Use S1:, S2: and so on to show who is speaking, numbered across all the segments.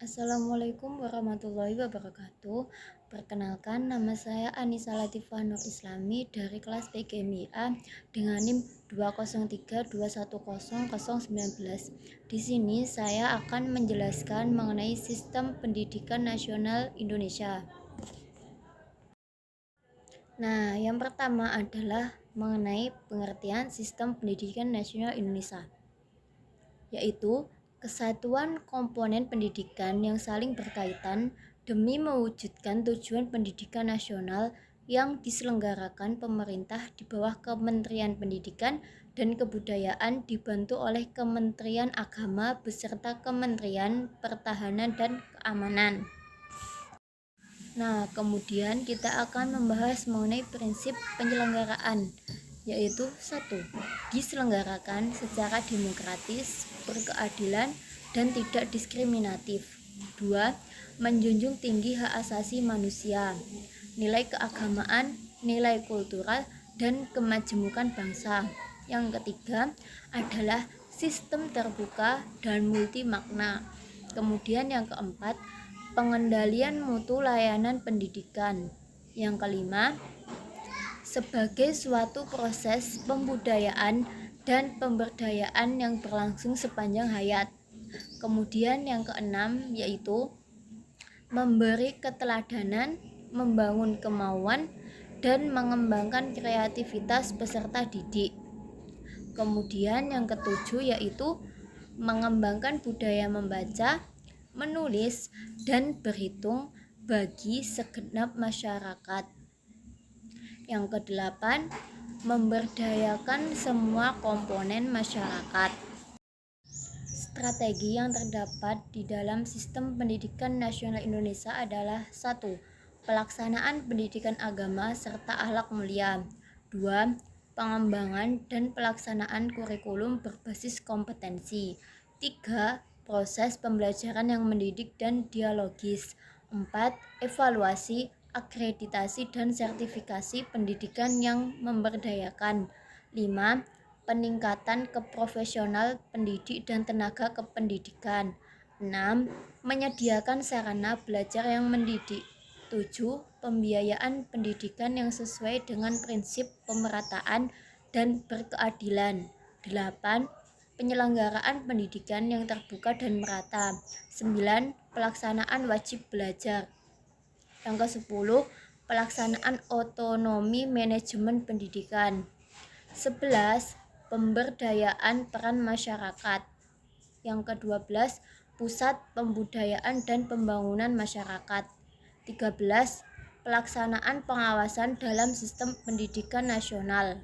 S1: Assalamualaikum warahmatullahi wabarakatuh. Perkenalkan, nama saya Anissa Latifah Nur Islami dari kelas PGMIA dengan NIM 203210019. Di sini saya akan menjelaskan mengenai sistem pendidikan nasional Indonesia. Nah, yang pertama adalah mengenai pengertian sistem pendidikan nasional Indonesia, yaitu kesatuan komponen pendidikan yang saling berkaitan demi mewujudkan tujuan pendidikan nasional yang diselenggarakan pemerintah di bawah Kementerian Pendidikan dan Kebudayaan dibantu oleh Kementerian Agama beserta Kementerian Pertahanan dan Keamanan. Nah, kemudian kita akan membahas mengenai prinsip penyelenggaraan, yaitu 1. Diselenggarakan secara demokratis, berkeadilan, dan tidak diskriminatif. 2. Menjunjung tinggi hak asasi manusia, nilai keagamaan, nilai kultural, dan kemajemukan bangsa. Yang ketiga adalah sistem terbuka dan multi makna. Kemudian yang keempat, pengendalian mutu layanan pendidikan. Yang kelima, sebagai suatu proses pembudayaan dan pemberdayaan yang berlangsung sepanjang hayat. Kemudian yang keenam yaitu memberi keteladanan, membangun kemauan, dan mengembangkan kreativitas peserta didik. Kemudian yang ketujuh yaitu mengembangkan budaya membaca, menulis, dan berhitung bagi segenap masyarakat. Yang kedelapan, memberdayakan semua komponen masyarakat. Strategi yang terdapat di dalam sistem pendidikan nasional Indonesia adalah 1. Pelaksanaan pendidikan agama serta akhlak mulia. 2. Pengembangan dan pelaksanaan kurikulum berbasis kompetensi. 3. Proses pembelajaran yang mendidik dan dialogis. 4. Evaluasi, akreditasi, dan sertifikasi pendidikan yang memberdayakan. 5. Peningkatan keprofesional pendidik dan tenaga kependidikan. 6. Menyediakan sarana belajar yang mendidik. 7. Pembiayaan pendidikan yang sesuai dengan prinsip pemerataan dan berkeadilan. 8. Penyelenggaraan pendidikan yang terbuka dan merata. 9. Pelaksanaan wajib belajar. Yang ke-10, pelaksanaan otonomi manajemen pendidikan. 11. Pemberdayaan peran masyarakat. Yang ke-12, pusat pembudayaan dan pembangunan masyarakat. 13. Pelaksanaan pengawasan dalam sistem pendidikan nasional.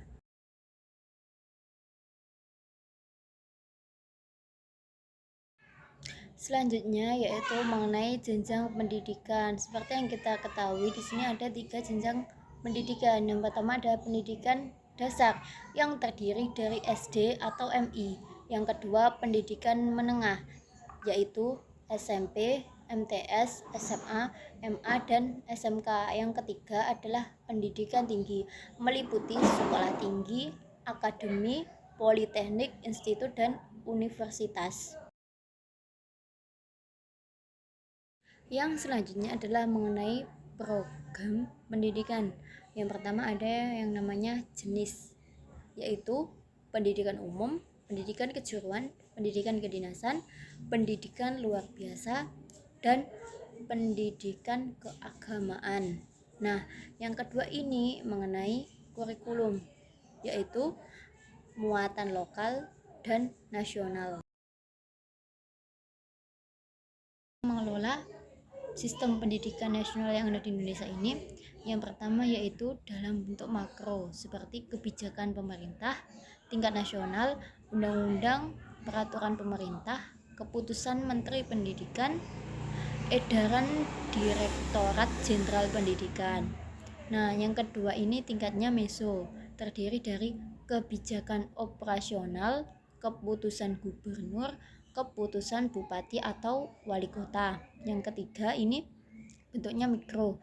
S1: Selanjutnya yaitu mengenai jenjang pendidikan. Seperti yang kita ketahui, di sini ada 3 jenjang pendidikan. Yang pertama adalah pendidikan dasar yang terdiri dari SD atau MI. Yang kedua pendidikan menengah, yaitu SMP, MTS, SMA, MA, dan SMK. Yang ketiga adalah pendidikan tinggi, meliputi sekolah tinggi, akademi, politeknik, institut, dan universitas. Yang selanjutnya adalah mengenai program pendidikan. Yang pertama ada yang namanya jenis, yaitu pendidikan umum, pendidikan kejuruan, pendidikan kedinasan, pendidikan luar biasa, dan pendidikan keagamaan. Nah, yang kedua ini mengenai kurikulum, yaitu muatan lokal dan nasional. Mengelola sistem pendidikan nasional yang ada di Indonesia ini, yang pertama yaitu dalam bentuk makro seperti kebijakan pemerintah tingkat nasional, undang-undang, peraturan pemerintah, keputusan Menteri Pendidikan, edaran Direktorat Jenderal Pendidikan. Nah, yang kedua ini tingkatnya meso, terdiri dari kebijakan operasional, keputusan gubernur, keputusan bupati atau wali kota. Yang ketiga ini bentuknya mikro,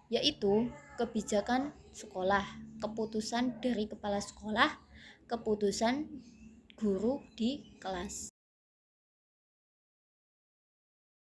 S1: yaitu kebijakan sekolah, keputusan dari kepala sekolah, keputusan guru di kelas.